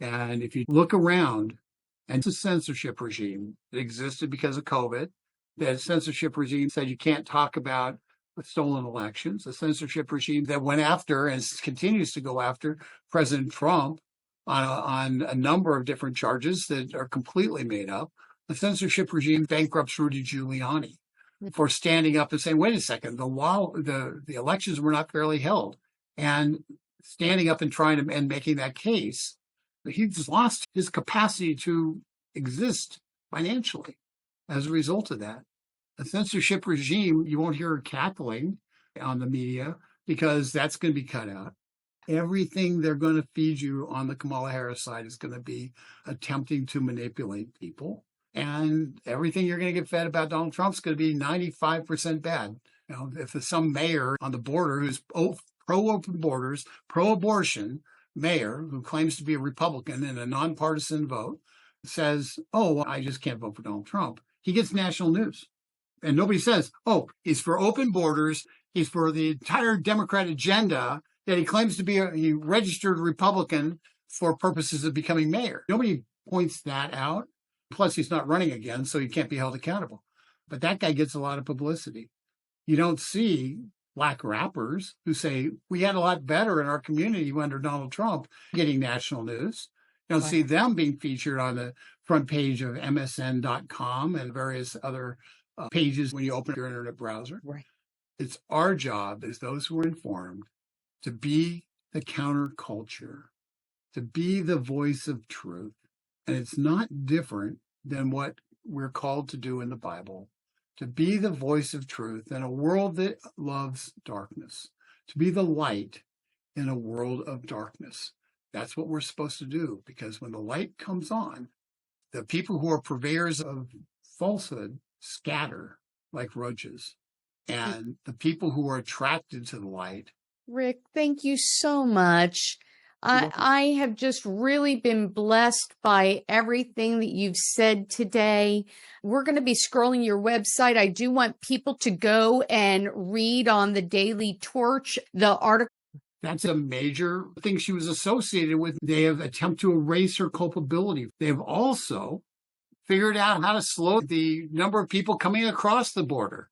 And if you look around, and it's a censorship regime that existed because of COVID, that censorship regime said you can't talk about stolen elections, a censorship regime that went after and continues to go after President Trump on a number of different charges that are completely made up. The censorship regime bankrupts Rudy Giuliani for standing up and saying, wait a second, the elections were not fairly held. And standing up and trying to and making that case, he's lost his capacity to exist financially as a result of that. A censorship regime, you won't hear cackling on the media because that's going to be cut out. Everything they're going to feed you on the Kamala Harris side is going to be attempting to manipulate people. And everything you're going to get fed about Donald Trump's going to be 95% bad. You know, if there's some mayor on the border who's pro-open borders, pro-abortion mayor who claims to be a Republican in a nonpartisan vote says, oh, well, I just can't vote for Donald Trump, he gets national news. And nobody says, oh, he's for open borders, he's for the entire Democrat agenda, that he claims to be a registered Republican for purposes of becoming mayor. Nobody points that out. Plus, he's not running again, so he can't be held accountable. But that guy gets a lot of publicity. You don't see black rappers who say, we had a lot better in our community under Donald Trump getting national news. You don't see them being featured on the front page of MSN.com and various other pages when you open your internet browser. Right. It's our job as those who are informed to be the counterculture, to be the voice of truth. And it's not different than what we're called to do in the Bible, to be the voice of truth in a world that loves darkness, to be the light in a world of darkness. That's what we're supposed to do, because when the light comes on, the people who are purveyors of falsehood scatter like roaches. And the people who are attracted to the light. Rick, thank you so much. I have just really been blessed by everything that you've said today. We're going to be scrolling your website. I do want people to go and read on the Daily Torch, the article. That's a major thing she was associated with. They have attempted to erase her culpability. They've also figured out how to slow the number of people coming across the border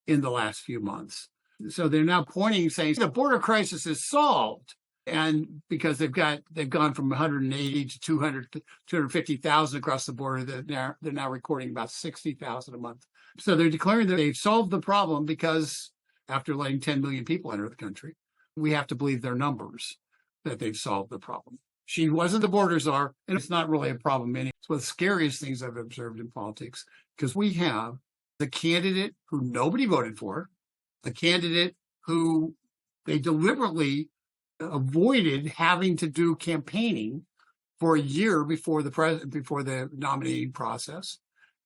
in the last few months. So they're now pointing, saying the border crisis is solved. And because they've gone from 180 to 250,000 across the border, they're now recording about 60,000 a month. So they're declaring that they've solved the problem because after letting 10 million people enter the country, we have to believe their numbers that they've solved the problem. She wasn't the border czar, and it's not really a problem anymore. It's one of the scariest things I've observed in politics, because we have the candidate who nobody voted for, a candidate who they deliberately avoided having to do campaigning for a year before the nominating process.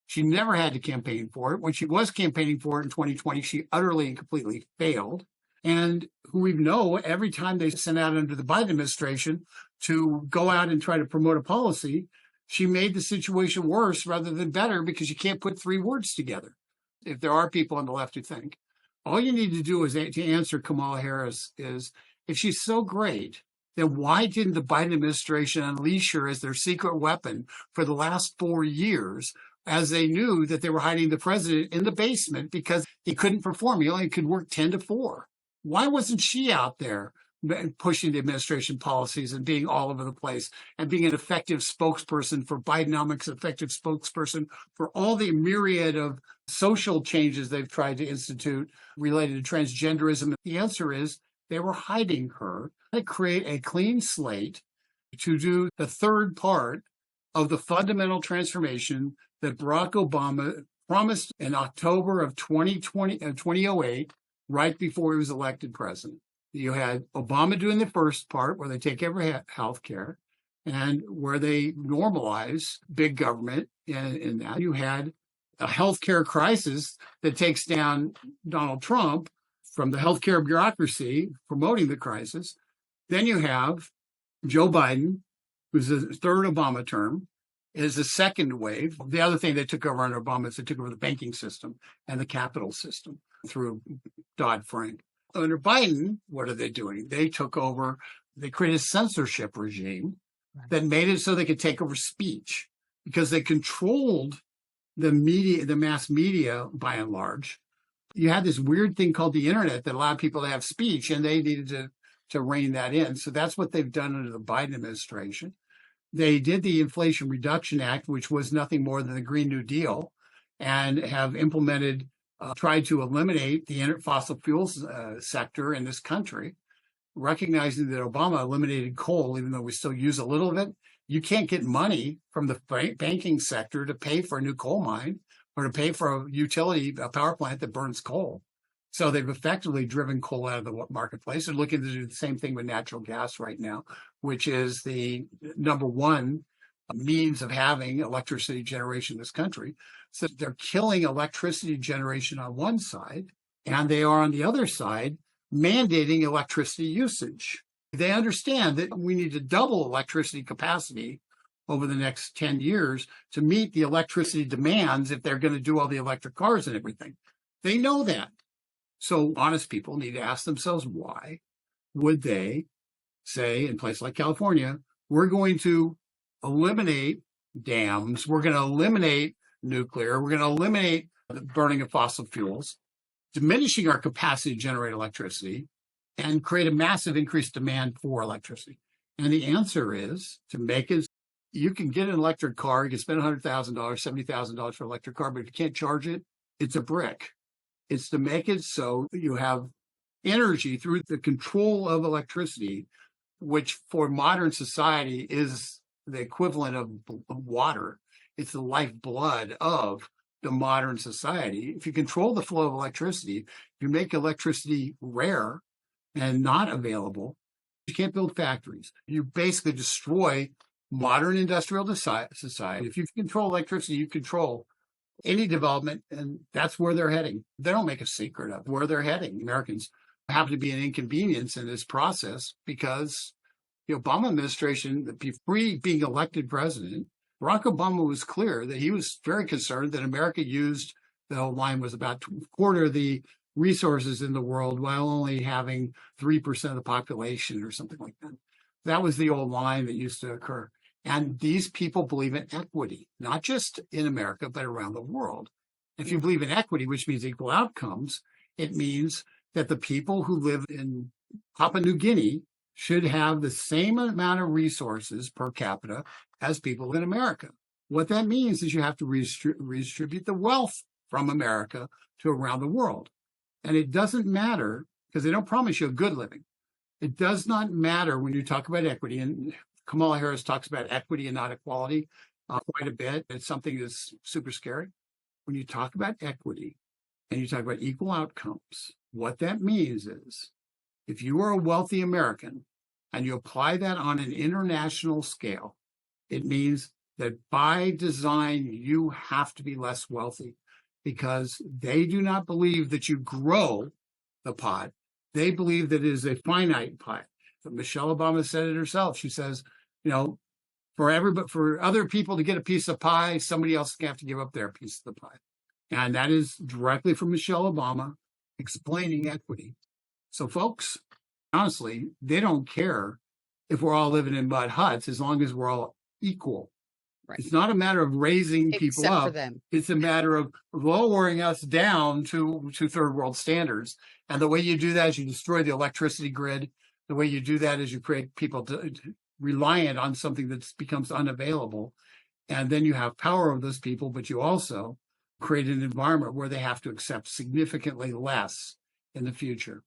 She never had to campaign for it. When she was campaigning for it in 2020, she utterly and completely failed. And who we know every time they sent out under the Biden administration to go out and try to promote a policy, she made the situation worse rather than better, because you can't put three words together. If there are people on the left who think, all you need to do is to answer Kamala Harris is, if she's so great, then why didn't the Biden administration unleash her as their secret weapon for the last 4 years, as they knew that they were hiding the president in the basement because he couldn't perform? He only could work 10 to 4. Why wasn't she out there pushing the administration policies and being all over the place and being an effective spokesperson for Bidenomics, effective spokesperson for all the myriad of social changes they've tried to institute related to transgenderism? The answer is they were hiding her to create a clean slate to do the third part of the fundamental transformation that Barack Obama promised in October of 2008, right before he was elected president. You had Obama doing the first part, where they take every health care and where they normalize big government. In that, you had a healthcare crisis that takes down Donald Trump from the healthcare bureaucracy promoting the crisis. Then you have Joe Biden, who's the third Obama term, is the second wave. The other thing they took over under Obama is they took over the banking system and the capital system through Dodd-Frank. Under Biden, what are they doing? They took over, they created a censorship regime that made it so they could take over speech because they controlled the media, the mass media by and large. You had this weird thing called the internet that allowed people to have speech, and they needed to rein that in. So that's what they've done under the Biden administration. They did the Inflation Reduction Act, which was nothing more than the Green New Deal, and have implemented, tried to eliminate the fossil fuels sector in this country, recognizing that Obama eliminated coal, even though we still use a little of it. You can't get money from the banking sector to pay for a new coal mine or to pay for a utility, a power plant that burns coal. So they've effectively driven coal out of the marketplace. They're looking to do the same thing with natural gas right now, which is the number one means of having electricity generation in this country. So they're killing electricity generation on one side, and they are on the other side mandating electricity usage. They understand that we need to double electricity capacity over the next 10 years to meet the electricity demands if they're going to do all the electric cars and everything. They know that. So honest people need to ask themselves, why would they say in places like California, we're going to eliminate dams, we're going to eliminate nuclear, we're going to eliminate the burning of fossil fuels, diminishing our capacity to generate electricity, and create a massive increased demand for electricity? And the answer is to make it, you can get an electric car, you can spend $100,000, $70,000 for an electric car, but if you can't charge it, it's a brick. It's to make it so you have energy through the control of electricity, which for modern society is the equivalent of water. It's the lifeblood of the modern society. If you control the flow of electricity, if you make electricity rare and not available, you can't build factories. You basically destroy modern industrial society. If you control electricity, you control any development, and that's where they're heading. They don't make a secret of where they're heading. Americans happen to be an inconvenience in this process because the Obama administration, pre being elected president, Barack Obama was clear that he was very concerned that America used, the whole line was about a quarter of the resources in the world while only having 3% of the population or something like that. That was the old line that used to occur. And these people believe in equity, not just in America, but around the world. If you believe in equity, which means equal outcomes, it means that the people who live in Papua New Guinea should have the same amount of resources per capita as people in America. What that means is you have to redistribute the wealth from America to around the world. And it doesn't matter, because they don't promise you a good living. It does not matter when you talk about equity, and Kamala Harris talks about equity and not equality quite a bit. It's something that's super scary. When you talk about equity and you talk about equal outcomes, what that means is if you are a wealthy American and you apply that on an international scale, it means that by design, you have to be less wealthy because they do not believe that you grow the pot. They believe that it is a finite pot. But Michelle Obama said it herself. She says, for other people to get a piece of pie, somebody else is going to have to give up their piece of the pie. And that is directly from Michelle Obama explaining equity. So folks, honestly, they don't care if we're all living in mud huts as long as we're all equal. Right. It's not a matter of raising people up. For them. It's a matter of lowering us down to third world standards. And the way you do that is you destroy the electricity grid. The way you do that is you create people reliant on something that becomes unavailable. And then you have power of those people, but you also create an environment where they have to accept significantly less in the future.